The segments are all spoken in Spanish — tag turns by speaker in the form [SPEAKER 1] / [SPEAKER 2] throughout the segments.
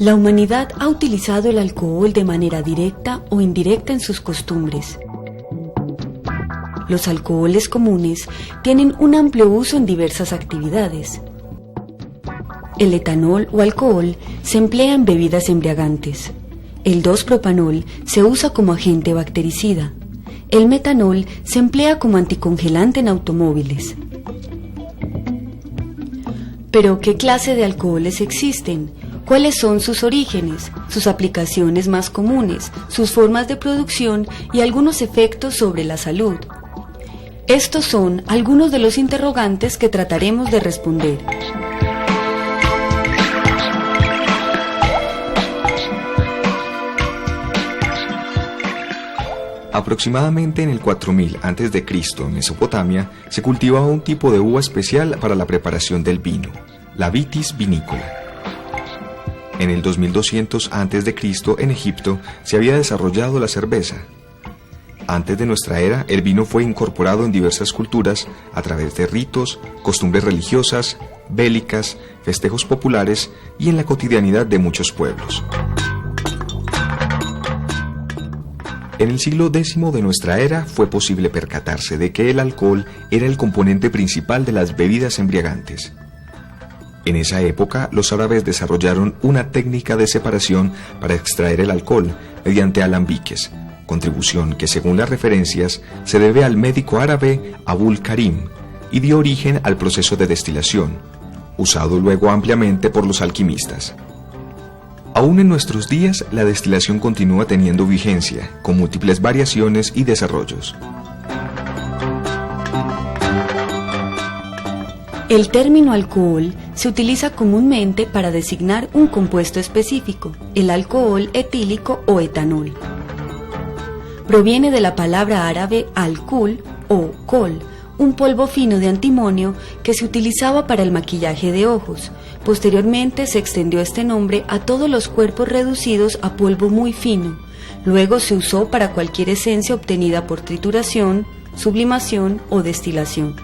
[SPEAKER 1] La humanidad ha utilizado el alcohol de manera directa o indirecta en sus costumbres. Los alcoholes comunes tienen un amplio uso en diversas actividades. El etanol o alcohol se emplea en bebidas embriagantes. El 2-propanol se usa como agente bactericida. El metanol se emplea como anticongelante en automóviles. Pero, ¿qué clase de alcoholes existen? ¿Cuáles son sus orígenes, sus aplicaciones más comunes, sus formas de producción y algunos efectos sobre la salud? Estos son algunos de los interrogantes que trataremos de responder.
[SPEAKER 2] Aproximadamente en el 4000 a.C. en Mesopotamia se cultivaba un tipo de uva especial para la preparación del vino, la Vitis vinícola. En el 2200 a.C. en Egipto se había desarrollado la cerveza. Antes de nuestra era, el vino fue incorporado en diversas culturas a través de ritos, costumbres religiosas, bélicas, festejos populares y en la cotidianidad de muchos pueblos. En el siglo X de nuestra era fue posible percatarse de que el alcohol era el componente principal de las bebidas embriagantes. En esa época, los árabes desarrollaron una técnica de separación para extraer el alcohol mediante alambiques, contribución que según las referencias se debe al médico árabe Abul Karim y dio origen al proceso de destilación, usado luego ampliamente por los alquimistas. Aún en nuestros días, la destilación continúa teniendo vigencia, con múltiples variaciones y desarrollos.
[SPEAKER 1] El término alcohol se utiliza comúnmente para designar un compuesto específico, el alcohol etílico o etanol. Proviene de la palabra árabe alcohol o col, un polvo fino de antimonio que se utilizaba para el maquillaje de ojos. Posteriormente se extendió este nombre a todos los cuerpos reducidos a polvo muy fino. Luego se usó para cualquier esencia obtenida por trituración, sublimación o destilación.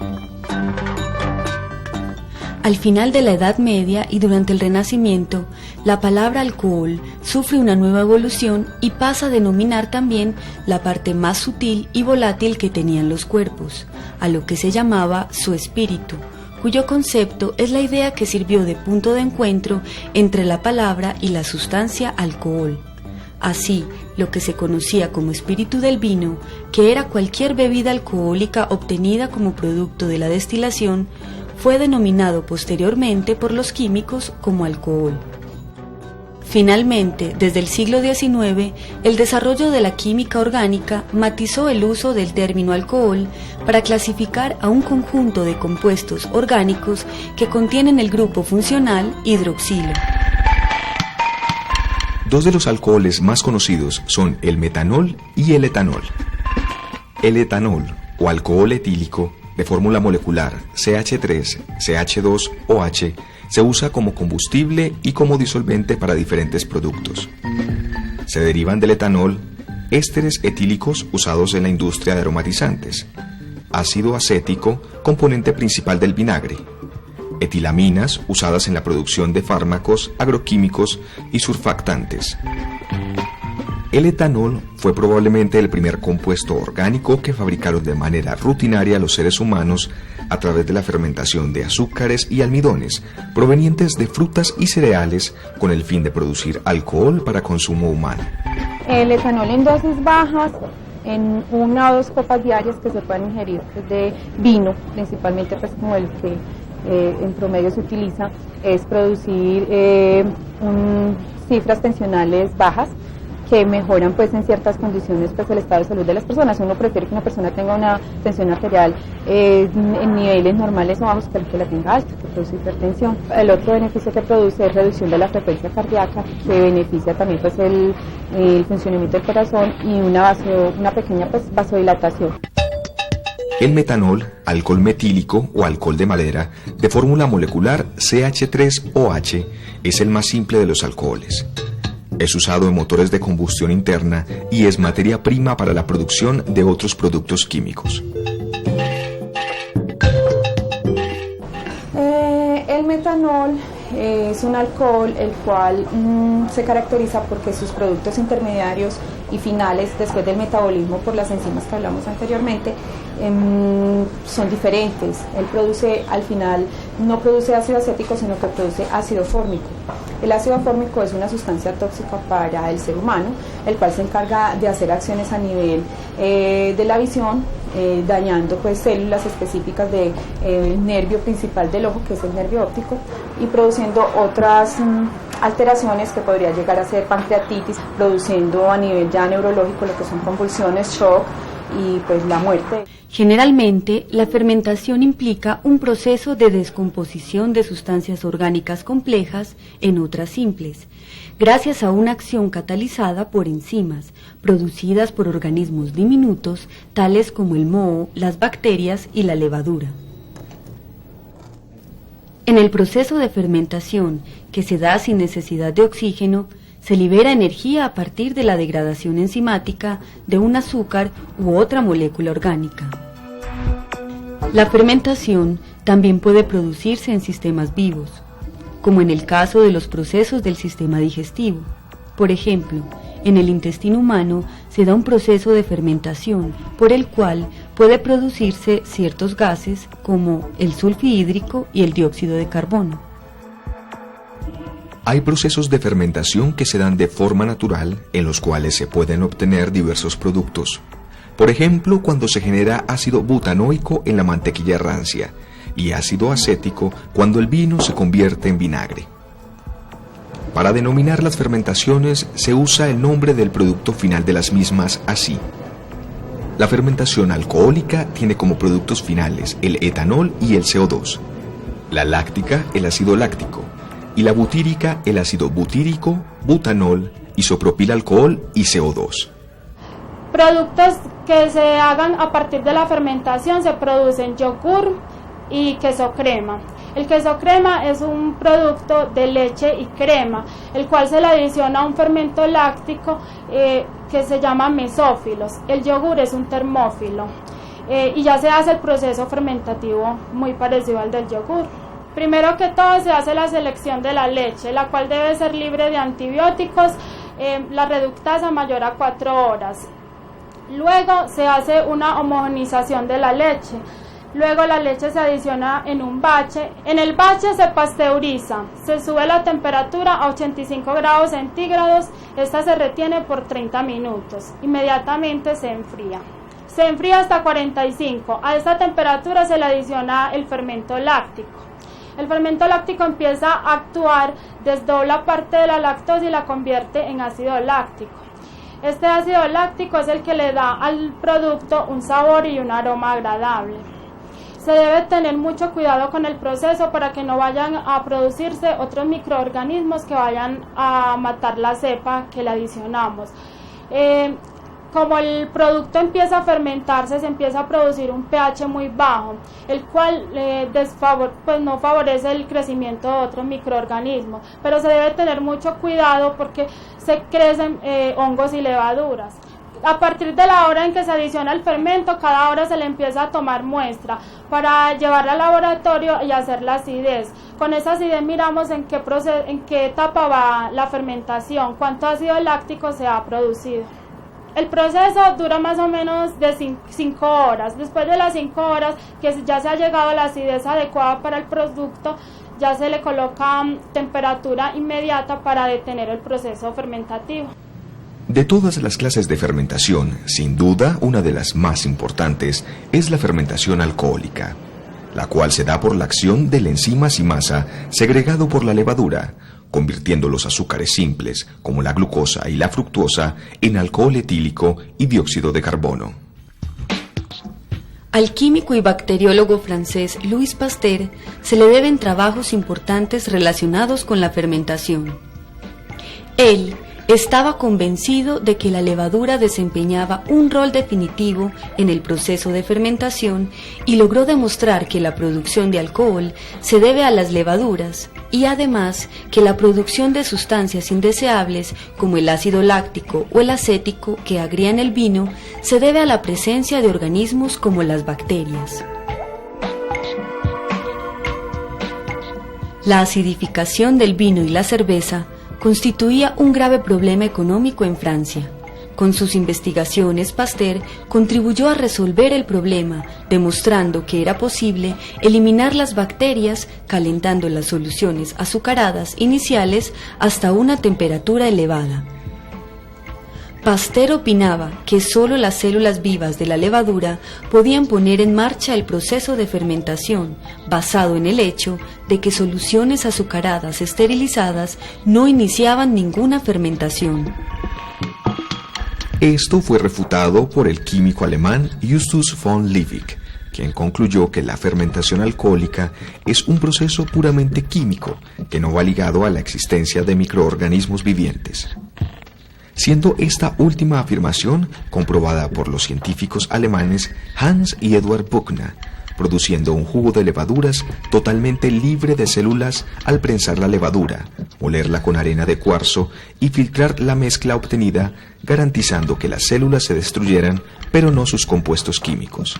[SPEAKER 1] Al final de la Edad Media y durante el Renacimiento, la palabra alcohol sufre una nueva evolución y pasa a denominar también la parte más sutil y volátil que tenían los cuerpos, a lo que se llamaba su espíritu, cuyo concepto es la idea que sirvió de punto de encuentro entre la palabra y la sustancia alcohol. Así, lo que se conocía como espíritu del vino, que era cualquier bebida alcohólica obtenida como producto de la destilación, fue denominado posteriormente por los químicos como alcohol. Finalmente, desde el siglo XIX, el desarrollo de la química orgánica matizó el uso del término alcohol para clasificar a un conjunto de compuestos orgánicos que contienen el grupo funcional hidroxilo.
[SPEAKER 2] Dos de los alcoholes más conocidos son el metanol y el etanol. El etanol, o alcohol etílico, de fórmula molecular CH3CH2OH, se usa como combustible y como disolvente para diferentes productos. Se derivan del etanol ésteres etílicos usados en la industria de aromatizantes, ácido acético, componente principal del vinagre, etilaminas usadas en la producción de fármacos, agroquímicos y surfactantes. El etanol fue probablemente el primer compuesto orgánico que fabricaron de manera rutinaria los seres humanos a través de la fermentación de azúcares y almidones provenientes de frutas y cereales con el fin de producir alcohol para consumo humano.
[SPEAKER 3] El etanol en dosis bajas, en 1 o 2 copas diarias que se pueden ingerir de vino, principalmente pues como el que en promedio se utiliza, es producir cifras tensionales bajas, que mejoran pues en ciertas condiciones pues el estado de salud de las personas. Uno prefiere que una persona tenga una tensión arterial en niveles normales o bajos que la tenga alta, que produce hipertensión. El otro beneficio que produce es reducción de la frecuencia cardíaca, que beneficia también pues el funcionamiento del corazón y una pequeña pues vasodilatación.
[SPEAKER 2] El metanol, alcohol metílico o alcohol de madera, de fórmula molecular CH3OH, es el más simple de los alcoholes. Es usado en motores de combustión interna y es materia prima para la producción de otros productos químicos.
[SPEAKER 3] El metanol es un alcohol el cual se caracteriza porque sus productos intermediarios y finales, después del metabolismo por las enzimas que hablamos anteriormente, son diferentes. Él produce, al final, no produce ácido acético, sino que produce ácido fórmico. El ácido fórmico es una sustancia tóxica para el ser humano, el cual se encarga de hacer acciones a nivel de la visión, dañando pues células específicas del nervio principal del ojo, que es el nervio óptico, y produciendo otras alteraciones que podría llegar a ser pancreatitis, produciendo a nivel ya neurológico lo que son convulsiones, shock y pues la muerte.
[SPEAKER 1] Generalmente, la fermentación implica un proceso de descomposición de sustancias orgánicas complejas en otras simples, gracias a una acción catalizada por enzimas, producidas por organismos diminutos, tales como el moho, las bacterias y la levadura. En el proceso de fermentación, que se da sin necesidad de oxígeno, se libera energía a partir de la degradación enzimática de un azúcar u otra molécula orgánica. La fermentación también puede producirse en sistemas vivos, como en el caso de los procesos del sistema digestivo. Por ejemplo, en el intestino humano se da un proceso de fermentación por el cual puede producirse ciertos gases como el sulfihídrico y el dióxido de carbono.
[SPEAKER 2] Hay procesos de fermentación que se dan de forma natural en los cuales se pueden obtener diversos productos. Por ejemplo, cuando se genera ácido butanoico en la mantequilla rancia y ácido acético cuando el vino se convierte en vinagre. Para denominar las fermentaciones se usa el nombre del producto final de las mismas así. La fermentación alcohólica tiene como productos finales el etanol y el CO2, la láctica el ácido láctico y la butírica el ácido butírico, butanol, isopropilalcohol y CO2.
[SPEAKER 4] Productos que se hagan a partir de la fermentación se producen yogur y queso crema. El queso crema es un producto de leche y crema, el cual se le adiciona un fermento láctico que se llama mesófilos. El yogur es un termófilo y ya se hace el proceso fermentativo muy parecido al del yogur. Primero que todo se hace la selección de la leche, la cual debe ser libre de antibióticos, la reductasa mayor a 4 horas. Luego se hace una homogenización de la leche. Luego la leche se adiciona en un bache. En el bache se pasteuriza, se sube la temperatura a 85 grados centígrados, esta se retiene por 30 minutos, inmediatamente se enfría. Se enfría hasta 45, a esta temperatura se le adiciona el fermento láctico. El fermento láctico empieza a actuar, desdobla parte de la lactosa y la convierte en ácido láctico. Este ácido láctico es el que le da al producto un sabor y un aroma agradable. Se debe tener mucho cuidado con el proceso para que no vayan a producirse otros microorganismos que vayan a matar la cepa que le adicionamos. Como el producto empieza a fermentarse, se empieza a producir un pH muy bajo, el cual no favorece el crecimiento de otros microorganismos, pero se debe tener mucho cuidado porque se crecen hongos y levaduras. A partir de la hora en que se adiciona el fermento, cada hora se le empieza a tomar muestra para llevarla al laboratorio y hacer la acidez. Con esa acidez miramos en qué etapa va la fermentación, cuánto ácido láctico se ha producido. El proceso dura más o menos de 5 horas. Después de las 5 horas que ya se ha llegado a la acidez adecuada para el producto, ya se le coloca temperatura inmediata para detener el proceso fermentativo.
[SPEAKER 2] De todas las clases de fermentación, sin duda, una de las más importantes es la fermentación alcohólica, la cual se da por la acción de la enzima simasa segregado por la levadura, convirtiendo los azúcares simples, como la glucosa y la fructosa, en alcohol etílico y dióxido de carbono.
[SPEAKER 1] Al químico y bacteriólogo francés Louis Pasteur se le deben trabajos importantes relacionados con la fermentación. Él estaba convencido de que la levadura desempeñaba un rol definitivo en el proceso de fermentación y logró demostrar que la producción de alcohol se debe a las levaduras y además que la producción de sustancias indeseables como el ácido láctico o el acético que agrían el vino se debe a la presencia de organismos como las bacterias. La acidificación del vino y la cerveza constituía un grave problema económico en Francia. Con sus investigaciones, Pasteur contribuyó a resolver el problema, demostrando que era posible eliminar las bacterias calentando las soluciones azucaradas iniciales hasta una temperatura elevada. Pasteur opinaba que solo las células vivas de la levadura podían poner en marcha el proceso de fermentación, basado en el hecho de que soluciones azucaradas esterilizadas no iniciaban ninguna fermentación.
[SPEAKER 2] Esto fue refutado por el químico alemán Justus von Liebig, quien concluyó que la fermentación alcohólica es un proceso puramente químico que no va ligado a la existencia de microorganismos vivientes. Siendo esta última afirmación comprobada por los científicos alemanes Hans y Eduard Buchner, produciendo un jugo de levaduras totalmente libre de células al prensar la levadura, molerla con arena de cuarzo y filtrar la mezcla obtenida, garantizando que las células se destruyeran, pero no sus compuestos químicos.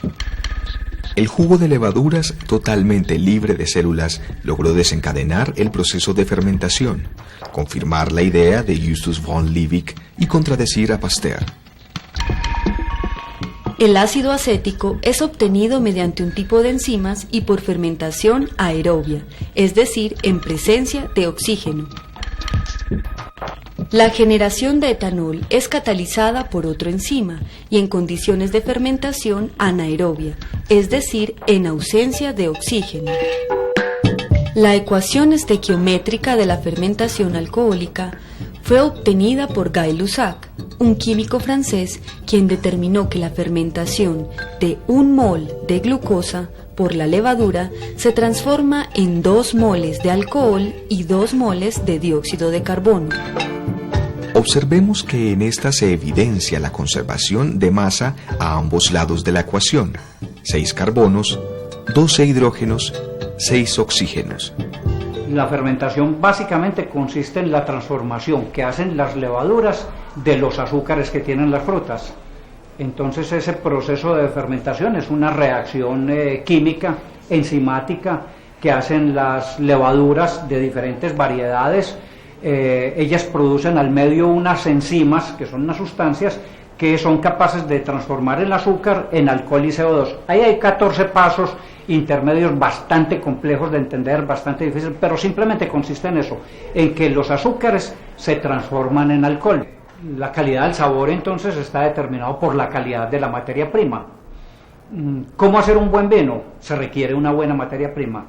[SPEAKER 2] El jugo de levaduras totalmente libre de células logró desencadenar el proceso de fermentación, confirmar la idea de Justus von Liebig y contradecir a Pasteur.
[SPEAKER 1] El ácido acético es obtenido mediante un tipo de enzimas y por fermentación aerobia, es decir, en presencia de oxígeno. La generación de etanol es catalizada por otra enzima y en condiciones de fermentación anaerobia, es decir, en ausencia de oxígeno. La ecuación estequiométrica de la fermentación alcohólica fue obtenida por Gay Lussac, un químico francés, quien determinó que la fermentación de 1 mol de glucosa por la levadura se transforma en 2 moles de alcohol y 2 moles de dióxido de carbono.
[SPEAKER 2] Observemos que en esta se evidencia la conservación de masa a ambos lados de la ecuación: 6 carbonos, 12 hidrógenos, 6 oxígenos.
[SPEAKER 5] La fermentación básicamente consiste en la transformación que hacen las levaduras de los azúcares que tienen las frutas. Entonces ese proceso de fermentación es una reacción química, enzimática, que hacen las levaduras de diferentes variedades. Ellas producen al medio unas enzimas, que son unas sustancias que son capaces de transformar el azúcar en alcohol y CO2. Ahí hay 14 pasos intermedios bastante complejos de entender, bastante difíciles, pero simplemente consiste en eso, en que los azúcares se transforman en alcohol. La calidad del sabor entonces está determinado por la calidad de la materia prima. ¿Cómo hacer un buen vino? Se requiere una buena materia prima.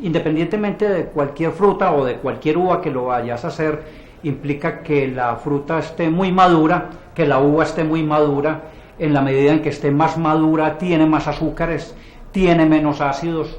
[SPEAKER 5] Independientemente de cualquier fruta o de cualquier uva que lo vayas a hacer, implica que la fruta esté muy madura, que la uva esté muy madura. En la medida en que esté más madura, tiene más azúcares, tiene menos ácidos,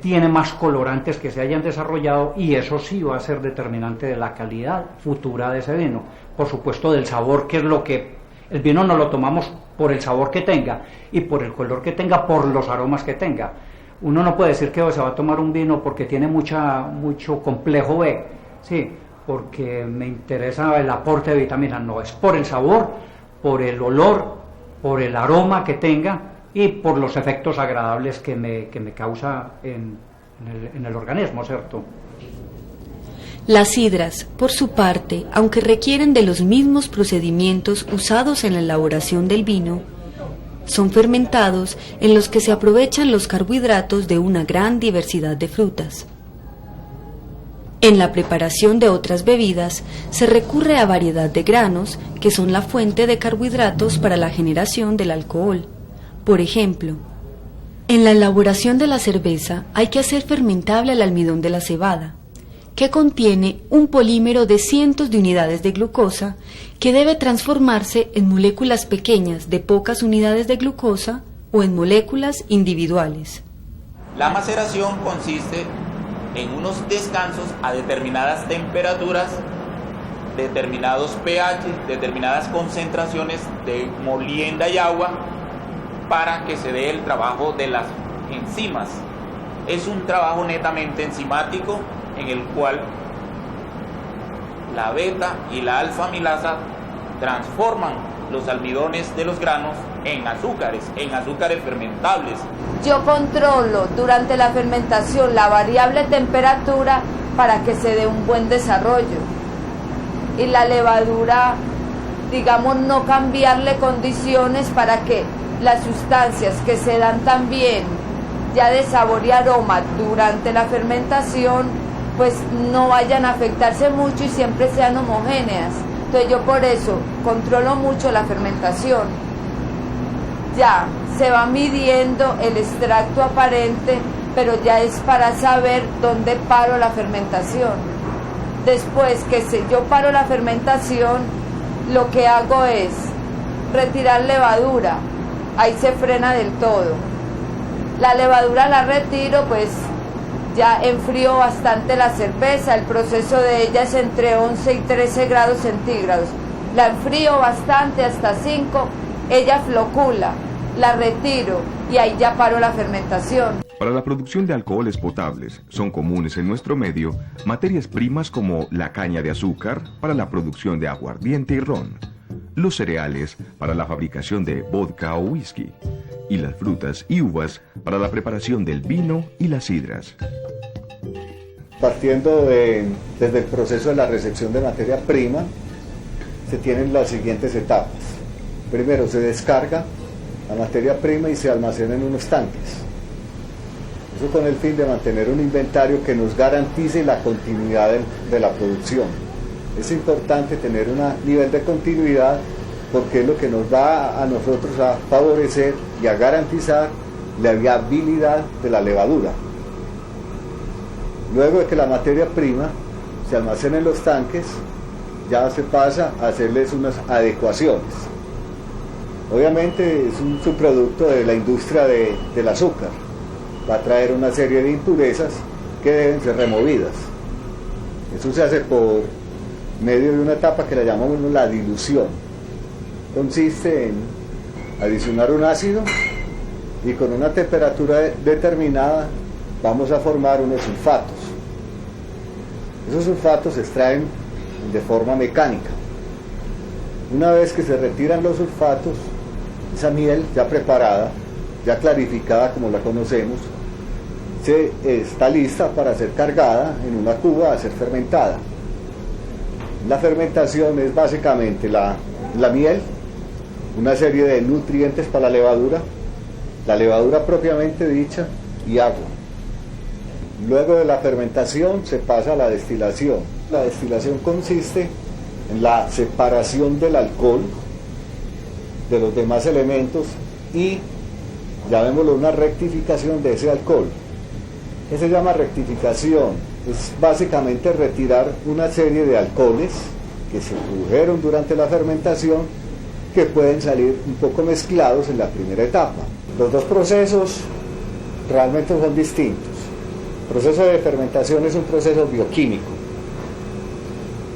[SPEAKER 5] tiene más colorantes que se hayan desarrollado, y eso sí va a ser determinante de la calidad futura de ese vino. Por supuesto, del sabor, que es lo que el vino no lo tomamos por el sabor que tenga y por el color que tenga, por los aromas que tenga. Uno no puede decir que se va a tomar un vino porque tiene mucho complejo B, sí, porque me interesa el aporte de vitaminas. No, es por el sabor, por el olor, por el aroma que tenga y por los efectos agradables que me causa en el organismo, ¿cierto?
[SPEAKER 1] Las sidras, por su parte, aunque requieren de los mismos procedimientos usados en la elaboración del vino, son fermentados en los que se aprovechan los carbohidratos de una gran diversidad de frutas. En la preparación de otras bebidas se recurre a variedad de granos que son la fuente de carbohidratos para la generación del alcohol. Por ejemplo, en la elaboración de la cerveza hay que hacer fermentable el almidón de la cebada, que contiene un polímero de cientos de unidades de glucosa que debe transformarse en moléculas pequeñas de pocas unidades de glucosa o en moléculas individuales.
[SPEAKER 6] La maceración consiste en unos descansos a determinadas temperaturas, determinados pH, determinadas concentraciones de molienda y agua para que se dé el trabajo de las enzimas. Es un trabajo netamente enzimático en el cual la beta y la alfa-amilasa transforman los almidones de los granos en azúcares fermentables.
[SPEAKER 7] Yo controlo durante la fermentación la variable temperatura para que se dé un buen desarrollo. Y la levadura, digamos, no cambiarle condiciones para que las sustancias que se dan también ya de sabor y aroma durante la fermentación, pues no vayan a afectarse mucho y siempre sean homogéneas. Entonces yo por eso controlo mucho la fermentación. Ya se va midiendo el extracto aparente, pero ya es para saber dónde paro la fermentación. Después que yo paro la fermentación, lo que hago es retirar levadura. Ahí se frena del todo. La levadura la retiro, pues ya enfrío bastante la cerveza. El proceso de ella es entre 11 y 13 grados centígrados. La enfrío bastante, hasta 5. Ella flocula, la retiro y ahí ya paro la fermentación.
[SPEAKER 2] Para la producción de alcoholes potables son comunes en nuestro medio materias primas como la caña de azúcar para la producción de aguardiente y ron, los cereales para la fabricación de vodka o whisky, y las frutas y uvas para la preparación del vino y las sidras.
[SPEAKER 8] Partiendo desde el proceso de la recepción de materia prima, se tienen las siguientes etapas. Primero se descarga la materia prima y se almacena en unos tanques. Eso con el fin de mantener un inventario que nos garantice la continuidad de la producción. Es importante tener un nivel de continuidad porque es lo que nos va a nosotros a favorecer y a garantizar la viabilidad de la levadura. Luego de que la materia prima se almacena en los tanques, ya se pasa a hacerles unas adecuaciones. Obviamente es un subproducto de la industria del azúcar. Va a traer una serie de impurezas que deben ser removidas. Eso se hace por medio de una etapa que la llamamos la dilución. Consiste en adicionar un ácido y con una temperatura determinada vamos a formar unos sulfatos. Esos sulfatos se extraen de forma mecánica. Una vez que se retiran los sulfatos, esa miel ya preparada, ya clarificada como la conocemos, está lista para ser cargada en una cuba a ser fermentada. La fermentación es básicamente la miel, una serie de nutrientes para la levadura propiamente dicha y agua. Luego de la fermentación se pasa a la destilación. La destilación consiste en la separación del alcohol de los demás elementos y, llamémoslo, una rectificación de ese alcohol. ¿Qué se llama rectificación? Es básicamente retirar una serie de alcoholes que se produjeron durante la fermentación que pueden salir un poco mezclados en la primera etapa. Los dos procesos realmente son distintos. El proceso de fermentación es un proceso bioquímico.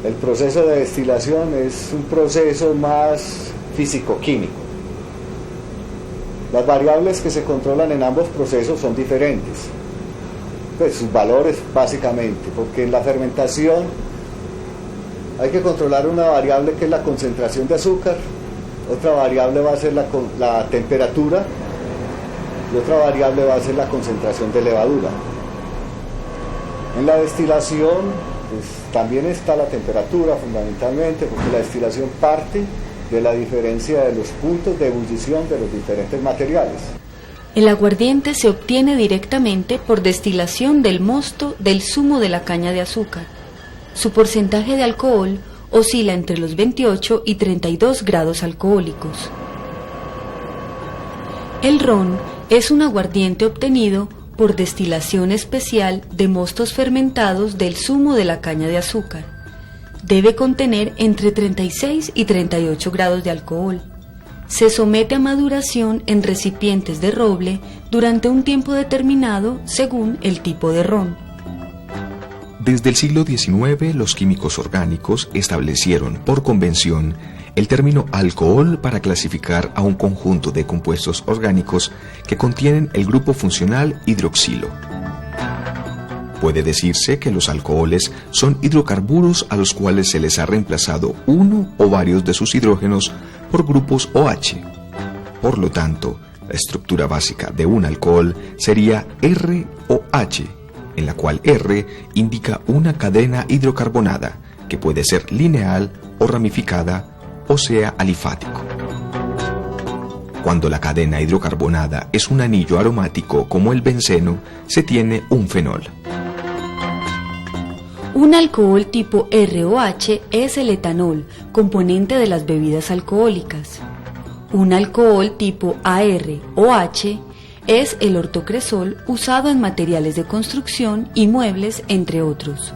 [SPEAKER 8] El proceso de destilación es un proceso más físico-químico. Las variables que se controlan en ambos procesos son diferentes. Pues sus valores básicamente, porque en la fermentación hay que controlar una variable que es la concentración de azúcar, otra variable va a ser la temperatura y otra variable va a ser la concentración de levadura. En la destilación pues, también está la temperatura fundamentalmente, porque la destilación parte de la diferencia de los puntos de ebullición de los diferentes materiales.
[SPEAKER 1] El aguardiente se obtiene directamente por destilación del mosto del zumo de la caña de azúcar. Su porcentaje de alcohol oscila entre los 28 y 32 grados alcohólicos. El ron es un aguardiente obtenido por destilación especial de mostos fermentados del zumo de la caña de azúcar. Debe contener entre 36 y 38 grados de alcohol. Se somete a maduración en recipientes de roble durante un tiempo determinado según el tipo de ron.
[SPEAKER 2] Desde el siglo XIX, los químicos orgánicos establecieron por convención el término alcohol para clasificar a un conjunto de compuestos orgánicos que contienen el grupo funcional hidroxilo. Puede decirse que los alcoholes son hidrocarburos a los cuales se les ha reemplazado uno o varios de sus hidrógenos por grupos OH. Por lo tanto, la estructura básica de un alcohol sería ROH, en la cual R indica una cadena hidrocarbonada que puede ser lineal o ramificada, o sea alifático. Cuando la cadena hidrocarbonada es un anillo aromático como el benceno, se tiene un fenol.
[SPEAKER 1] Un alcohol tipo ROH es el etanol, componente de las bebidas alcohólicas. Un alcohol tipo AROH es el ortocresol usado en materiales de construcción y muebles, entre otros.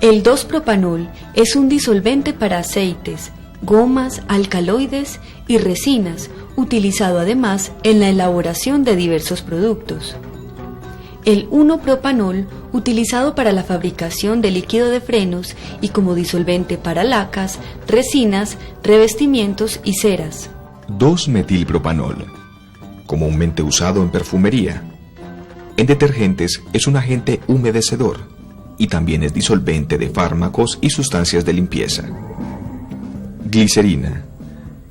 [SPEAKER 1] El 2-propanol es un disolvente para aceites, gomas, alcaloides y resinas, utilizado además en la elaboración de diversos productos. El 1-propanol, utilizado para la fabricación de líquido de frenos y como disolvente para lacas, resinas, revestimientos y ceras.
[SPEAKER 2] 2-metilpropanol, comúnmente usado en perfumería. En detergentes es un agente humedecedor y también es disolvente de fármacos y sustancias de limpieza. Glicerina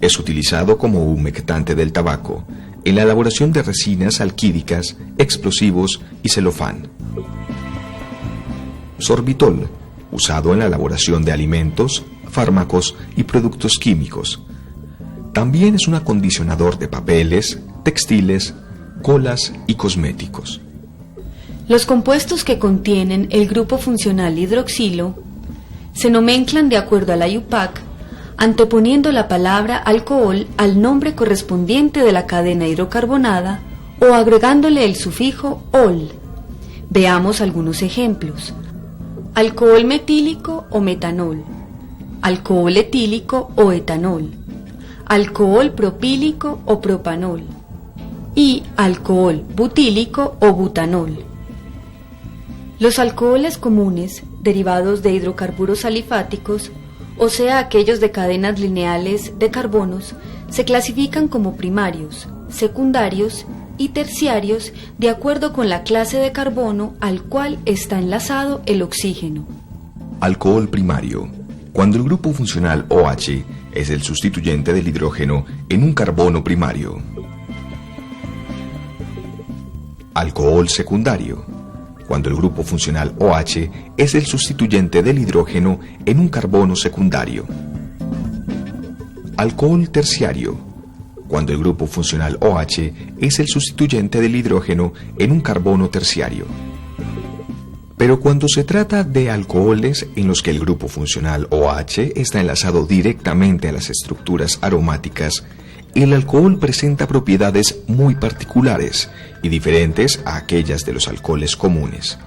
[SPEAKER 2] es utilizado como humectante del tabaco en la elaboración de resinas alquídicas, explosivos y celofán. Sorbitol, usado en la elaboración de alimentos, fármacos y productos químicos. También es un acondicionador de papeles, textiles, colas y cosméticos.
[SPEAKER 1] Los compuestos que contienen el grupo funcional hidroxilo se nomenclan de acuerdo a la IUPAC, anteponiendo la palabra alcohol al nombre correspondiente de la cadena hidrocarbonada o agregándole el sufijo ol. Veamos algunos ejemplos. Alcohol metílico o metanol, alcohol etílico o etanol, alcohol propílico o propanol y alcohol butílico o butanol. Los alcoholes comunes, derivados de hidrocarburos alifáticos, o sea aquellos de cadenas lineales de carbonos, se clasifican como primarios, secundarios y terciarios de acuerdo con la clase de carbono al cual está enlazado el oxígeno.
[SPEAKER 2] Alcohol primario, cuando el grupo funcional OH es el sustituyente del hidrógeno en un carbono primario. Alcohol secundario, cuando el grupo funcional OH es el sustituyente del hidrógeno en un carbono secundario. Alcohol terciario, cuando el grupo funcional OH es el sustituyente del hidrógeno en un carbono terciario. Pero cuando se trata de alcoholes en los que el grupo funcional OH está enlazado directamente a las estructuras aromáticas, el alcohol presenta propiedades muy particulares y diferentes a aquellas de los alcoholes comunes.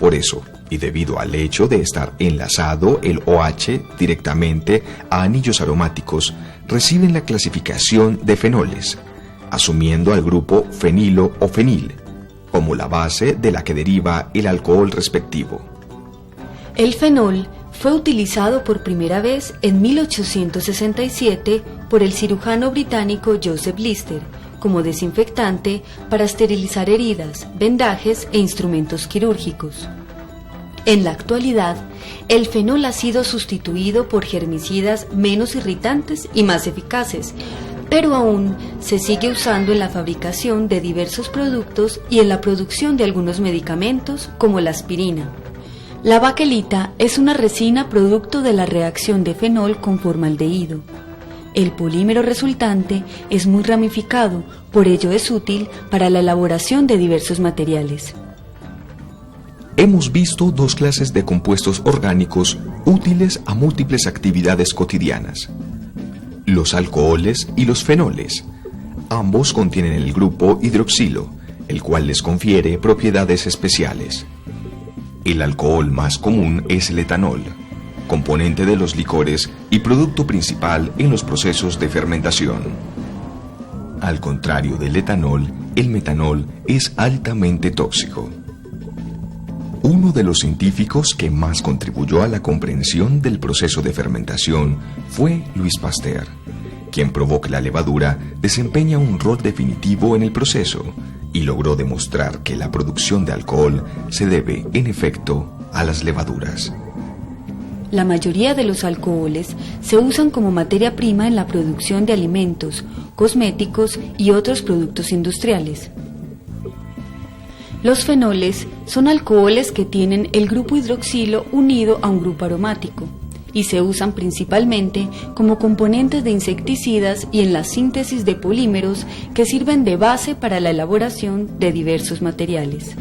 [SPEAKER 2] Por eso, y debido al hecho de estar enlazado el OH directamente a anillos aromáticos, reciben la clasificación de fenoles, asumiendo al grupo fenilo o fenil, como la base de la que deriva el alcohol respectivo.
[SPEAKER 1] El fenol fue utilizado por primera vez en 1867 por el cirujano británico Joseph Lister como desinfectante para esterilizar heridas, vendajes e instrumentos quirúrgicos. En la actualidad, el fenol ha sido sustituido por germicidas menos irritantes y más eficaces, pero aún se sigue usando en la fabricación de diversos productos y en la producción de algunos medicamentos como la aspirina. La baquelita es una resina producto de la reacción de fenol con formaldehído. El polímero resultante es muy ramificado, por ello es útil para la elaboración de diversos materiales.
[SPEAKER 2] Hemos visto dos clases de compuestos orgánicos útiles a múltiples actividades cotidianas: los alcoholes y los fenoles. Ambos contienen el grupo hidroxilo, el cual les confiere propiedades especiales. El alcohol más común es el etanol, componente de los licores y producto principal en los procesos de fermentación. Al contrario del etanol, el metanol es altamente tóxico. Uno de los científicos que más contribuyó a la comprensión del proceso de fermentación fue Louis Pasteur, quien probó que la levadura desempeña un rol definitivo en el proceso y logró demostrar que la producción de alcohol se debe, en efecto, a las levaduras.
[SPEAKER 1] La mayoría de los alcoholes se usan como materia prima en la producción de alimentos, cosméticos y otros productos industriales. Los fenoles son alcoholes que tienen el grupo hidroxilo unido a un grupo aromático y se usan principalmente como componentes de insecticidas y en la síntesis de polímeros que sirven de base para la elaboración de diversos materiales.